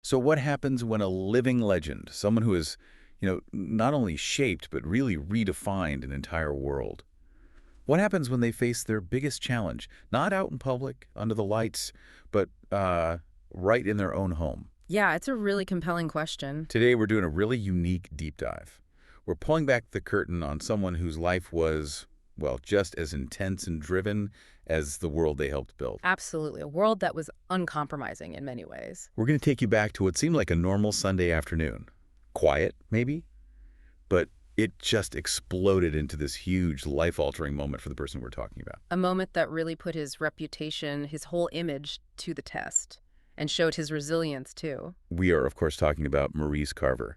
So what happens when a living legend, someone who has, not only shaped but really redefined an entire world, what happens when they face their biggest challenge, not out in public, under the lights, but right in their own home? Yeah, it's a really compelling question. Today we're doing a really unique deep dive. We're pulling back the curtain on someone whose life was, well, just as intense and driven as the world they helped build. Absolutely. A world that was uncompromising in many ways. We're going to take you back to what seemed like a normal Sunday afternoon. Quiet, maybe? But it just exploded into this huge life-altering moment for the person we're talking about. A moment that really put his reputation, his whole image, to the test. And showed his resilience, too. We are, of course, talking about Maurice Carver.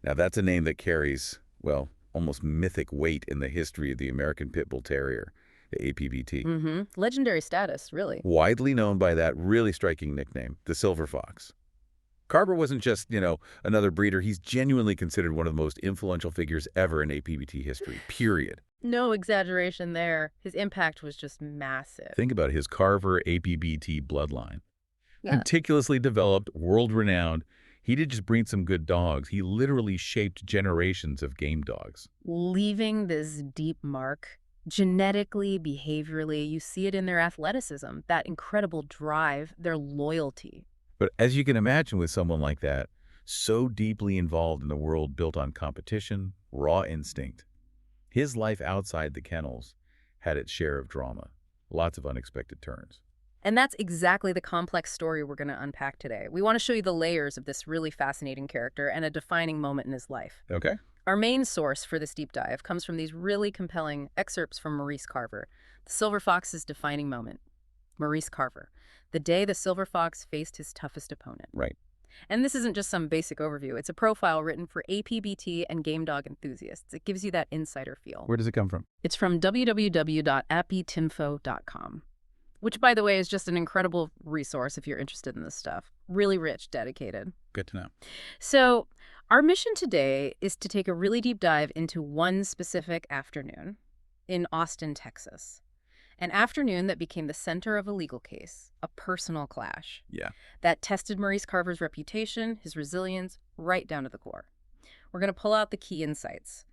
Now, that's a name that carries, well, almost mythic weight in the history of the American Pit Bull Terrier, the APBT. Legendary status, really. Widely known by that really striking nickname, the Silver Fox. Carver wasn't just, another breeder. He's genuinely considered one of the most influential figures ever in APBT history, period. No exaggeration there. His impact was just massive. Think about his Carver APBT bloodline. Yeah. Meticulously developed, world-renowned. He didn't just breed some good dogs. He literally shaped generations of game dogs. Leaving this deep mark, genetically, behaviorally, you see it in their athleticism, that incredible drive, their loyalty. But as you can imagine with someone like that, so deeply involved in a world built on competition, raw instinct, his life outside the kennels had its share of drama, lots of unexpected turns. And that's exactly the complex story we're going to unpack today. We want to show you the layers of this really fascinating character and a defining moment in his life. Okay. Our main source for this deep dive comes from these really compelling excerpts from Maurice Carver, the Silver Fox's defining moment. Maurice Carver, the day the Silver Fox faced his toughest opponent. Right. And this isn't just some basic overview. It's a profile written for APBT and game dog enthusiasts. It gives you that insider feel. Where does it come from? It's from www.apbtinfo.com. Which, by the way, is just an incredible resource if you're interested in this stuff. Really rich, dedicated. Good to know. So our mission today is to take a really deep dive into one specific afternoon in Austin, Texas. An afternoon that became the center of a legal case, a personal clash. Yeah. That tested Maurice Carver's reputation, his resilience, right down to the core. We're going to pull out the key insights.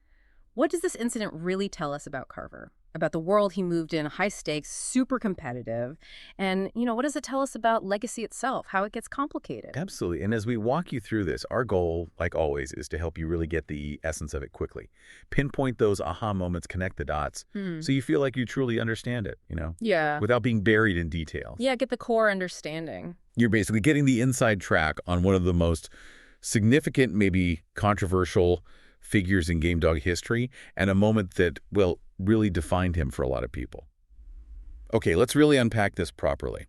What does this incident really tell us about Carver? About the world he moved in, high stakes, super competitive. And, what does it tell us about legacy itself, how it gets complicated? Absolutely. And as we walk you through this, our goal, like always, is to help you really get the essence of it quickly. Pinpoint those aha moments, connect the dots, so you feel like you truly understand it, Yeah. without being buried in details. Yeah, get the core understanding. You're basically getting the inside track on one of the most significant, maybe controversial figures in game dog history, and a moment that, well, really defined him for a lot of people. Okay, let's really unpack this properly.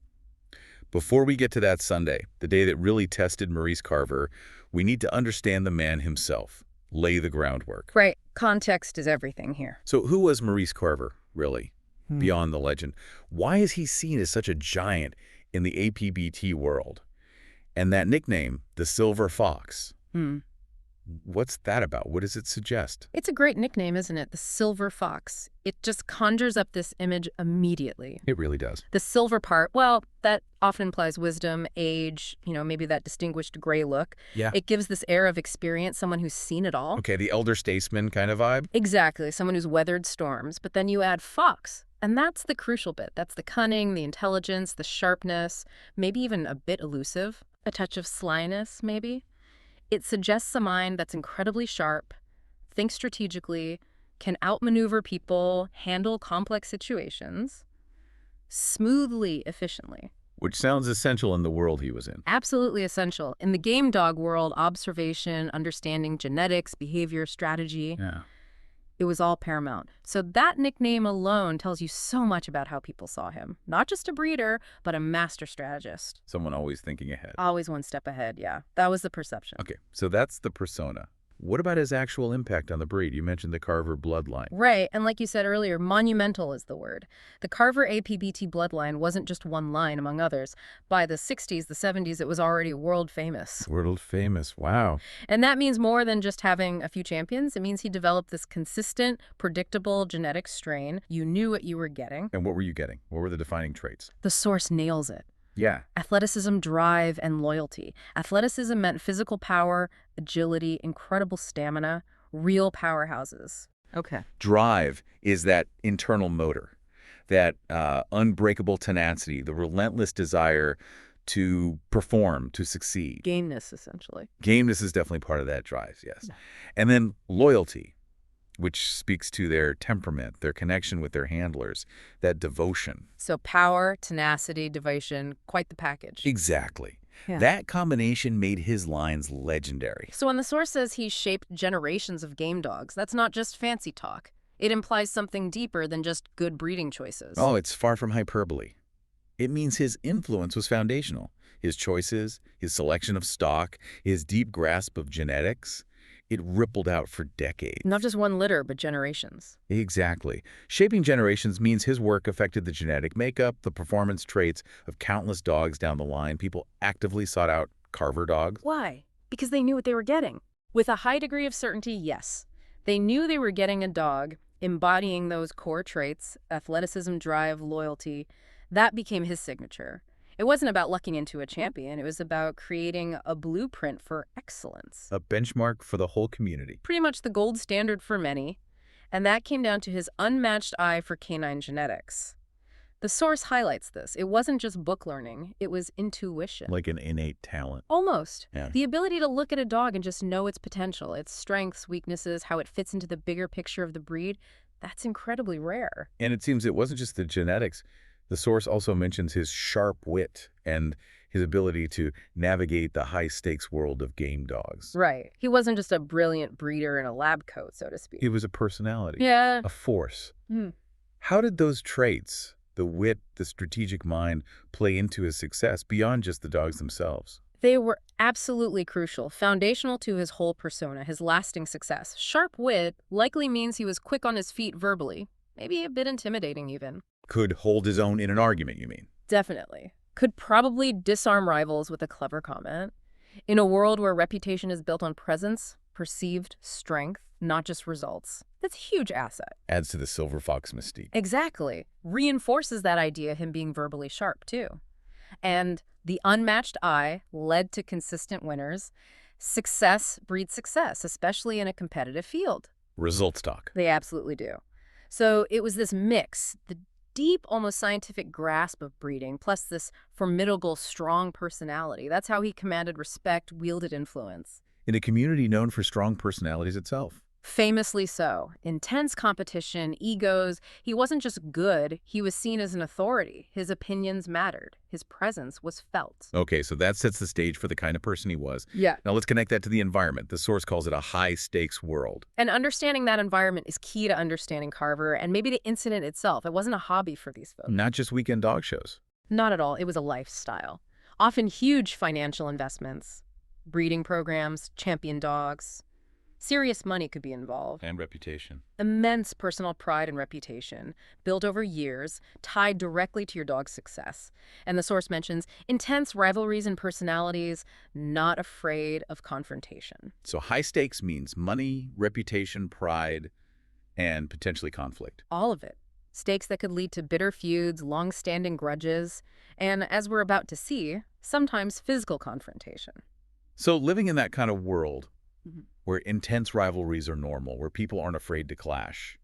Before we get to that Sunday, the day that really tested Maurice Carver, we need to understand the man himself, lay the groundwork. Right. Context is everything here. So who was Maurice Carver, really, beyond the legend? Why is he seen as such a giant in the APBT world? And that nickname, the Silver Fox, what's that about? What does it suggest? It's a great nickname, isn't it? The Silver Fox. It just conjures up this image immediately. It really does. The silver part, well, that often implies wisdom, age, maybe that distinguished gray look. Yeah. It gives this air of experience, someone who's seen it all. Okay, the elder statesman kind of vibe? Exactly, someone who's weathered storms. But then you add fox, and that's the crucial bit. That's the cunning, the intelligence, the sharpness, maybe even a bit elusive, a touch of slyness, maybe. It suggests a mind that's incredibly sharp, thinks strategically, can outmaneuver people, handle complex situations smoothly, efficiently. Which sounds essential in the world he was in. Absolutely essential. In the game dog world, observation, understanding genetics, behavior, strategy, it was all paramount. So that nickname alone tells you so much about how people saw him. Not just a breeder, but a master strategist. Someone always thinking ahead. Always one step ahead, yeah. That was the perception. Okay, so that's the persona. What about his actual impact on the breed? You mentioned the Carver bloodline. Right, and like you said earlier, monumental is the word. The Carver APBT bloodline wasn't just one line among others. By the 60s, the 70s, it was already world famous. World famous, wow. And that means more than just having a few champions. It means he developed this consistent, predictable genetic strain. You knew what you were getting. And what were you getting? What were the defining traits? The source nails it. Yeah. Athleticism, drive, and loyalty. Athleticism meant physical power, agility, incredible stamina, real powerhouses. Okay. Drive is that internal motor, that unbreakable tenacity, the relentless desire to perform, to succeed. Gameness, essentially. Gameness is definitely part of that drive, yes. Yeah. And then loyalty, which speaks to their temperament, their connection with their handlers, that devotion. So power, tenacity, devotion, quite the package. Exactly. Yeah. That combination made his lines legendary. So when the source says he shaped generations of game dogs, that's not just fancy talk. It implies something deeper than just good breeding choices. Oh, it's far from hyperbole. It means his influence was foundational. His choices, his selection of stock, his deep grasp of genetics, it rippled out for decades. Not just one litter, but generations. Exactly. Shaping generations means his work affected the genetic makeup, the performance traits of countless dogs down the line. People actively sought out Carver dogs. Why? Because they knew what they were getting. With a high degree of certainty, yes. They knew they were getting a dog embodying those core traits, athleticism, drive, loyalty. That became his signature. It wasn't about lucking into a champion. It was about creating a blueprint for excellence. A benchmark for the whole community. Pretty much the gold standard for many. And that came down to his unmatched eye for canine genetics. The source highlights this. It wasn't just book learning. It was intuition. Like an innate talent. Almost. Yeah. The ability to look at a dog and just know its potential, its strengths, weaknesses, how it fits into the bigger picture of the breed, that's incredibly rare. And it seems it wasn't just the genetics. The source also mentions his sharp wit and his ability to navigate the high-stakes world of game dogs. Right. He wasn't just a brilliant breeder in a lab coat, so to speak. He was a personality. Yeah. A force. Hmm. How did those traits, the wit, the strategic mind, play into his success beyond just the dogs themselves? They were absolutely crucial, foundational to his whole persona, his lasting success. Sharp wit likely means he was quick on his feet verbally, maybe a bit intimidating even. Could hold his own in an argument, you mean? Definitely. Could probably disarm rivals with a clever comment. In a world where reputation is built on presence, perceived strength, not just results, that's a huge asset. Adds to the silver fox mystique. Exactly. Reinforces that idea, him being verbally sharp, too. And the unmatched eye led to consistent winners. Success breeds success, especially in a competitive field. Results talk. They absolutely do. So it was this mix, the deep, almost scientific grasp of breeding, plus this formidable, strong personality. That's how he commanded respect, wielded influence. In a community known for strong personalities itself. Famously so. Intense competition, egos. He wasn't just good, he was seen as an authority. His opinions mattered. His presence was felt. Okay, so that sets the stage for the kind of person he was. Yeah. Now let's connect that to the environment. The source calls it a high-stakes world. And understanding that environment is key to understanding Carver and maybe the incident itself. It wasn't a hobby for these folks. Not just weekend dog shows. Not at all. It was a lifestyle. Often huge financial investments. Breeding programs, champion dogs. Serious money could be involved. And reputation. Immense personal pride and reputation, built over years, tied directly to your dog's success. And the source mentions intense rivalries and personalities, not afraid of confrontation. So high stakes means money, reputation, pride, and potentially conflict. All of it. Stakes that could lead to bitter feuds, long-standing grudges, and, as we're about to see, sometimes physical confrontation. So living in that kind of world, where intense rivalries are normal, where people aren't afraid to clash.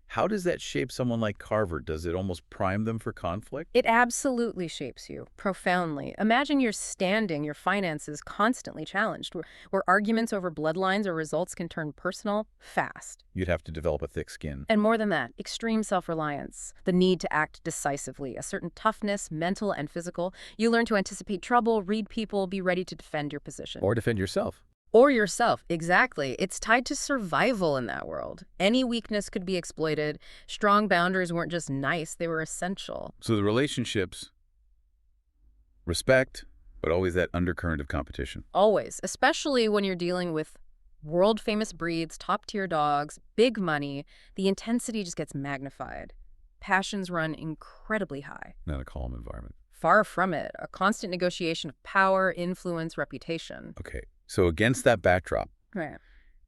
How does that shape someone like Carver? Does it almost prime them for conflict? It absolutely shapes you, profoundly. Imagine your standing, your finances constantly challenged, where arguments over bloodlines or results can turn personal fast. You'd have to develop a thick skin. And more than that, extreme self-reliance, the need to act decisively, a certain toughness, mental and physical. You learn to anticipate trouble, read people, be ready to defend your position. Or defend yourself. Or yourself, exactly. It's tied to survival in that world. Any weakness could be exploited. Strong boundaries weren't just nice, they were essential. So the relationships, respect, but always that undercurrent of competition. Always, especially when you're dealing with world-famous breeds, top-tier dogs, big money, the intensity just gets magnified. Passions run incredibly high. Not a calm environment. Far from it, a constant negotiation of power, influence, reputation. Okay, so against that backdrop, Right.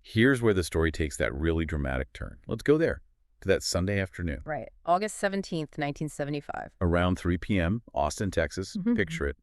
here's where the story takes that really dramatic turn. Let's go there. to that Sunday afternoon. Right. August 17th, 1975. Around 3 p.m., Austin, Texas. Picture it.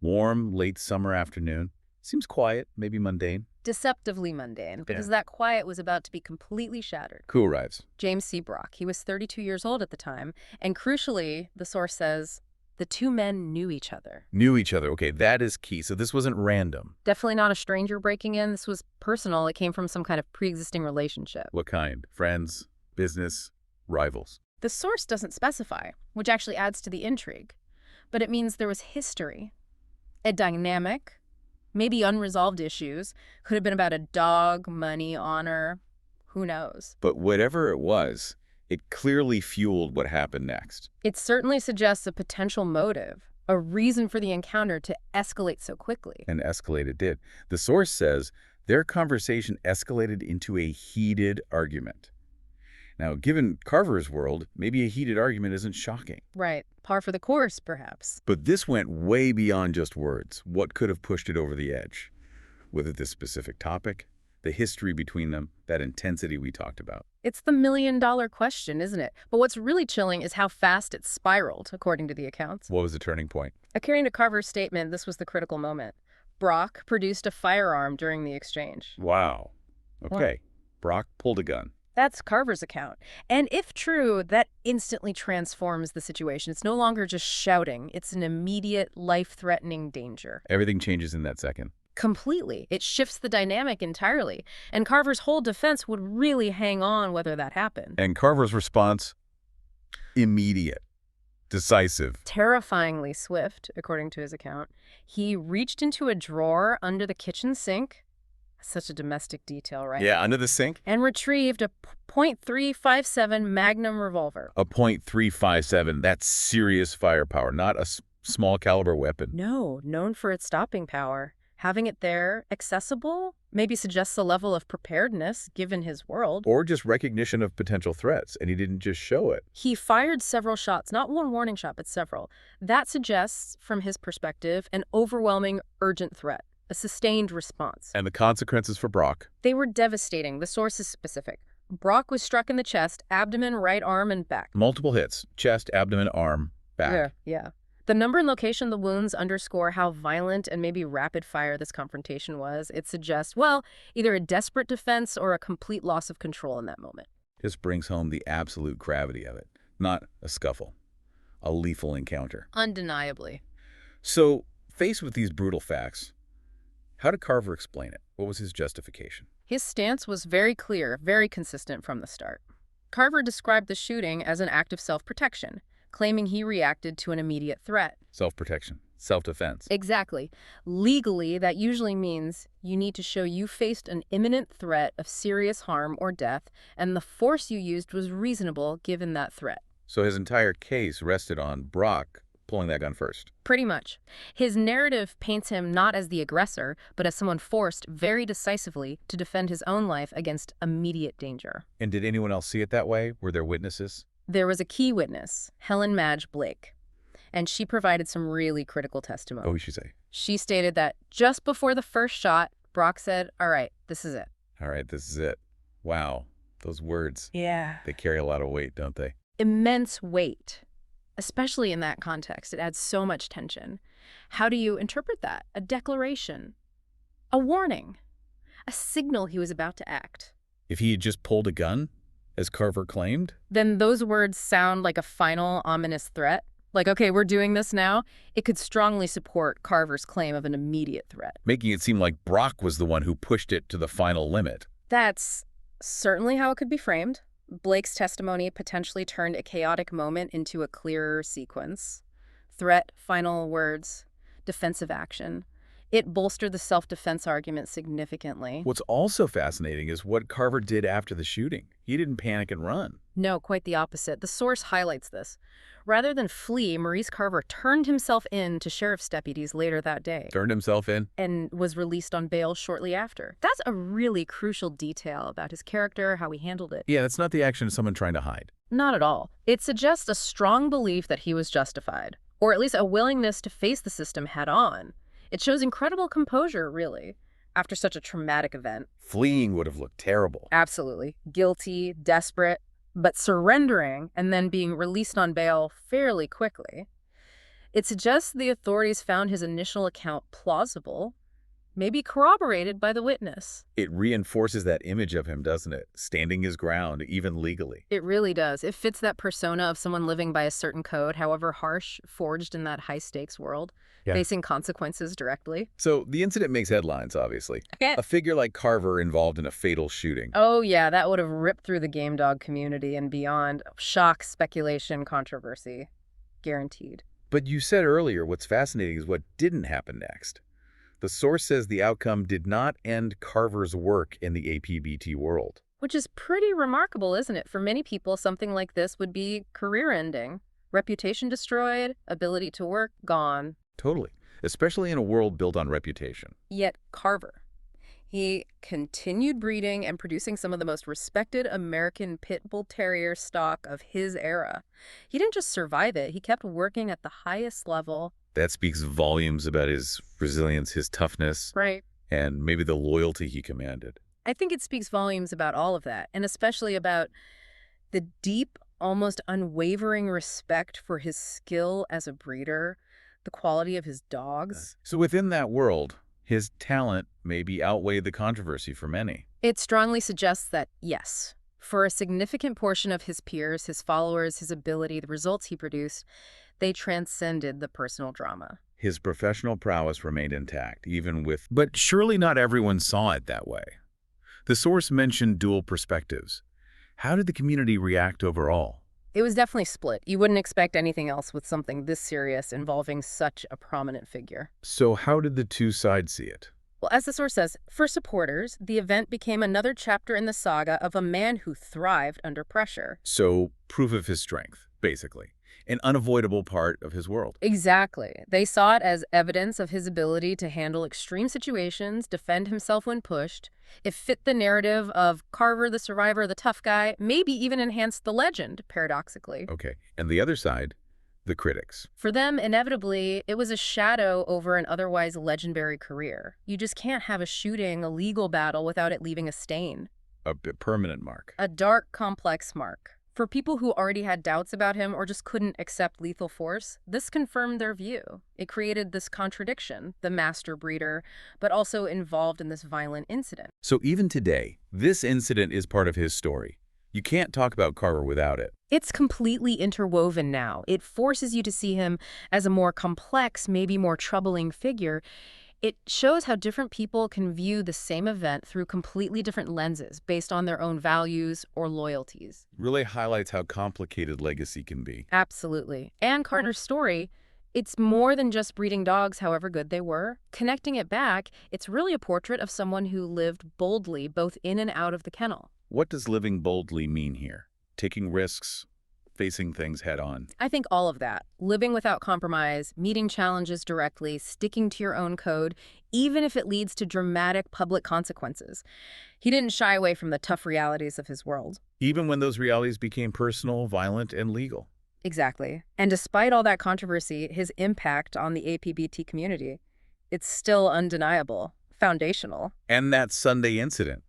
Warm, late summer afternoon. Seems quiet, maybe mundane. Deceptively mundane, because that quiet was about to be completely shattered. Who arrives? James C. Brock. He was 32 years old at the time, and crucially, the source says, the two men knew each other. Knew each other. Okay, that is key. So this wasn't random. Definitely not a stranger breaking in. This was personal. It came from some kind of pre-existing relationship. What kind? Friends? Business? Rivals? The source doesn't specify, which actually adds to the intrigue. But it means there was history, a dynamic, maybe unresolved issues. Could have been about a dog, money, honor. Who knows? But whatever it was, it clearly fueled what happened next. It certainly suggests a potential motive, a reason for the encounter to escalate so quickly. And escalate it did. The source says their conversation escalated into a heated argument. Now, given Carver's world, maybe a heated argument isn't shocking. Right. Par for the course, perhaps. But this went way beyond just words. What could have pushed it over the edge? Was it this specific topic? The history between them? That intensity we talked about? It's the million-dollar question, isn't it? But what's really chilling is how fast it spiraled, according to the accounts. What was the turning point? According to Carver's statement, this was the critical moment. Brock produced a firearm during the exchange. Wow. Okay. Brock pulled a gun. That's Carver's account. And if true, that instantly transforms the situation. It's no longer just shouting. It's an immediate, life-threatening danger. Everything changes in that second. Completely. It shifts the dynamic entirely. And Carver's whole defense would really hang on whether that happened. And Carver's response? Immediate. Decisive. Terrifyingly swift, according to his account. He reached into a drawer under the kitchen sink. Such a domestic detail, right? Yeah, under the sink. And retrieved a .357 Magnum revolver. A .357. That's serious firepower, not a small caliber weapon. No, known for its stopping power. Having it there, accessible, maybe suggests a level of preparedness, given his world. Or just recognition of potential threats, and he didn't just show it. He fired several shots, not one warning shot, but several. That suggests, from his perspective, an overwhelming, urgent threat. A sustained response. And the consequences for Brock? They were devastating. The source is specific. Brock was struck in the chest, abdomen, right arm, and back. Multiple hits. Chest, abdomen, arm, back. Yeah. The number and location of the wounds underscore how violent and maybe rapid fire this confrontation was. It suggests, well, either a desperate defense or a complete loss of control in that moment. This brings home the absolute gravity of it. Not a scuffle. A lethal encounter. Undeniably. So, faced with these brutal facts, how did Carver explain it? What was his justification? His stance was very clear, very consistent from the start. Carver described the shooting as an act of self-protection, claiming he reacted to an immediate threat. Self-protection. Self-defense. Exactly. Legally, that usually means you need to show you faced an imminent threat of serious harm or death, and the force you used was reasonable given that threat. So his entire case rested on Brock pulling that gun first. Pretty much. His narrative paints him not as the aggressor, but as someone forced very decisively to defend his own life against immediate danger. And did anyone else see it that way? Were there witnesses? There was a key witness, Helen Madge Blake, and she provided some really critical testimony. What did she say? She stated that just before the first shot, Brock said, "All right, this is it." All right, this is it. Wow. Those words. Yeah. They carry a lot of weight, don't they? Immense weight. Especially in that context, it adds so much tension. How do you interpret that? A declaration, a warning, a signal he was about to act. If he had just pulled a gun, as Carver claimed? Then those words sound like a final ominous threat. Like, okay, we're doing this now. It could strongly support Carver's claim of an immediate threat. Making it seem like Brock was the one who pushed it to the final limit. That's certainly how it could be framed. Blake's testimony potentially turned a chaotic moment into a clearer sequence. Threat, final words, defensive action. It bolstered the self-defense argument significantly. What's also fascinating is what Carver did after the shooting. He didn't panic and run. No, quite the opposite. The source highlights this. Rather than flee, Maurice Carver turned himself in to sheriff's deputies later that day. Turned himself in? And was released on bail shortly after. That's a really crucial detail about his character, how he handled it. Yeah, that's not the action of someone trying to hide. Not at all. It suggests a strong belief that he was justified, or at least a willingness to face the system head-on. It shows incredible composure, really, after such a traumatic event. Fleeing would have looked terrible. Absolutely. Guilty, desperate. but surrendering and then being released on bail fairly quickly. It suggests the authorities found his initial account plausible, maybe corroborated by the witness. It reinforces that image of him, doesn't it? Standing his ground, even legally. It really does. It fits that persona of someone living by a certain code, however harsh, forged in that high-stakes world, facing consequences directly. So the incident makes headlines, obviously. Okay. A figure like Carver involved in a fatal shooting. Oh, yeah, that would have ripped through the game dog community and beyond. Shock, speculation, controversy. Guaranteed. But you said earlier what's fascinating is what didn't happen next. The source says the outcome did not end Carver's work in the APBT world. Which is pretty remarkable, isn't it? For many people, something like this would be career-ending. Reputation destroyed, ability to work gone. Totally. Especially in a world built on reputation. Yet Carver, he continued breeding and producing some of the most respected American Pit Bull Terrier stock of his era. He didn't just survive it, he kept working at the highest level. That speaks volumes about his resilience, his toughness, Right. and maybe the loyalty he commanded. I think it speaks volumes about all of that, and especially about the deep, almost unwavering respect for his skill as a breeder, the quality of his dogs. So within that world, his talent maybe outweighed the controversy for many. It strongly suggests that, yes, for a significant portion of his peers, his followers, his ability, the results he produced, they transcended the personal drama. His professional prowess remained intact, even with... But surely not everyone saw it that way. The source mentioned dual perspectives. How did the community react overall? It was definitely split. You wouldn't expect anything else with something this serious involving such a prominent figure. So how did the two sides see it? Well, as the source says, for supporters, the event became another chapter in the saga of a man who thrived under pressure. So proof of his strength, basically. An unavoidable part of his world. Exactly. They saw it as evidence of his ability to handle extreme situations, defend himself when pushed. It fit the narrative of Carver, the survivor, the tough guy, maybe even enhanced the legend, paradoxically. Okay. And the other side, the critics. For them, inevitably, it was a shadow over an otherwise legendary career. You just can't have a shooting, a legal battle without it leaving a stain. A permanent mark. A dark, complex mark. For people who already had doubts about him or just couldn't accept lethal force, this confirmed their view. It created this contradiction, the master breeder, but also involved in this violent incident. So even today, this incident is part of his story. You can't talk about Carver without it. It's completely interwoven now. It forces you to see him as a more complex, maybe more troubling figure. It shows how different people can view the same event through completely different lenses based on their own values or loyalties. Really highlights how complicated legacy can be. Absolutely. And Carter's story, it's more than just breeding dogs, however good they were. Connecting it back, it's really a portrait of someone who lived boldly both in and out of the kennel. What does living boldly mean here? Taking risks, facing things head on. I think all of that. Living without compromise, meeting challenges directly, sticking to your own code, even if it leads to dramatic public consequences. He didn't shy away from the tough realities of his world. Even when those realities became personal, violent, and legal. Exactly. And despite all that controversy, his impact on the APBT community, it's still undeniable, foundational. And that Sunday incident.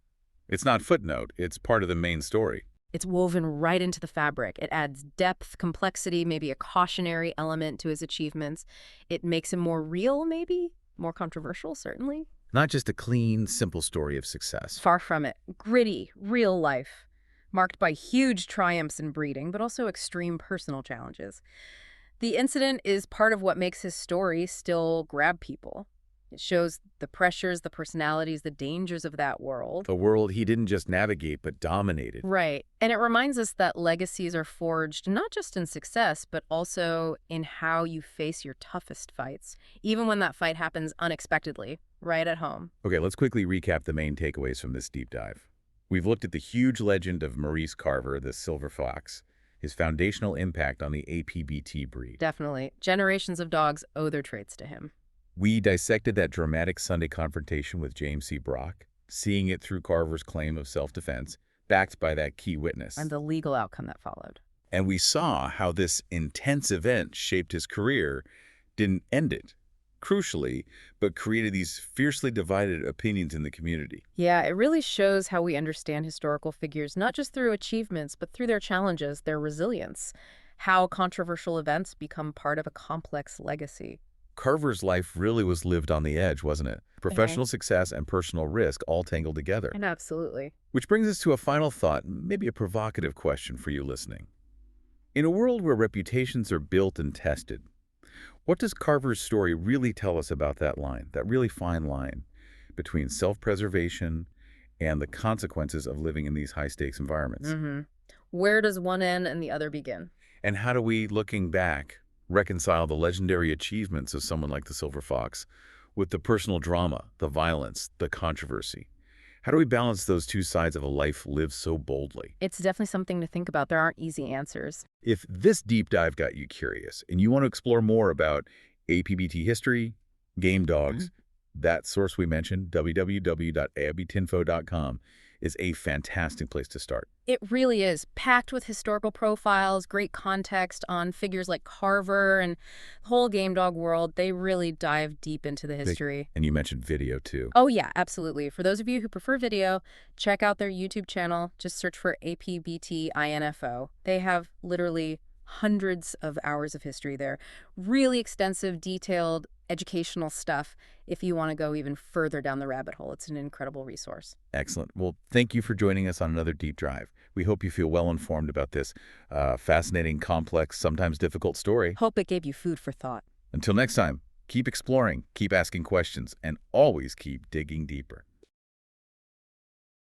It's not footnote, it's part of the main story. It's woven right into the fabric. It adds depth, complexity, maybe a cautionary element to his achievements. It makes him more real, maybe? More controversial, certainly. Not just a clean, simple story of success. Far from it. Gritty, real life. Marked by huge triumphs in breeding, but also extreme personal challenges. The incident is part of what makes his story still grab people. It shows the pressures, the personalities, the dangers of that world. A world he didn't just navigate, but dominated. Right. And it reminds us that legacies are forged not just in success, but also in how you face your toughest fights, even when that fight happens unexpectedly, right at home. Okay, let's quickly recap the main takeaways from this deep dive. We've looked at the huge legend of Maurice Carver, the Silver Fox, his foundational impact on the APBT breed. Definitely. Generations of dogs owe their traits to him. We dissected that dramatic Sunday confrontation with James C. Brock, seeing it through Carver's claim of self-defense, backed by that key witness. And the legal outcome that followed. And we saw how this intense event shaped his career, didn't end it, crucially, but created these fiercely divided opinions in the community. Yeah, it really shows how we understand historical figures, not just through achievements, but through their challenges, their resilience, how controversial events become part of a complex legacy. Carver's life really was lived on the edge, wasn't it? Professional success and personal risk all tangled together. And absolutely. Which brings us to a final thought, maybe a provocative question for you listening. In a world where reputations are built and tested, what does Carver's story really tell us about that line, that really fine line between self-preservation and the consequences of living in these high-stakes environments? Where does one end and the other begin? And how do we, looking back, reconcile the legendary achievements of someone like the Silver Fox with the personal drama, the violence, the controversy? How do we balance those two sides of a life lived so boldly? It's definitely something to think about. There aren't easy answers. If this deep dive got you curious and you want to explore more about APBT history, game dogs, that source we mentioned, www.apbtinfo.com, is a fantastic place to start. It really is, packed with historical profiles, great context on figures like Carver and the whole game dog world. They really dive deep into the history. And you mentioned video too. Oh yeah, absolutely. For those of you who prefer video, check out their YouTube channel. Just search for APBT INFO. They have literally hundreds of hours of history there. Really extensive, detailed, educational stuff if you want to go even further down the rabbit hole. It's an incredible resource. Excellent. Well, thank you for joining us on another deep dive. We hope you feel well informed about this fascinating, complex, sometimes difficult story. Hope it gave you food for thought. Until next time, keep exploring, keep asking questions, and always keep digging deeper.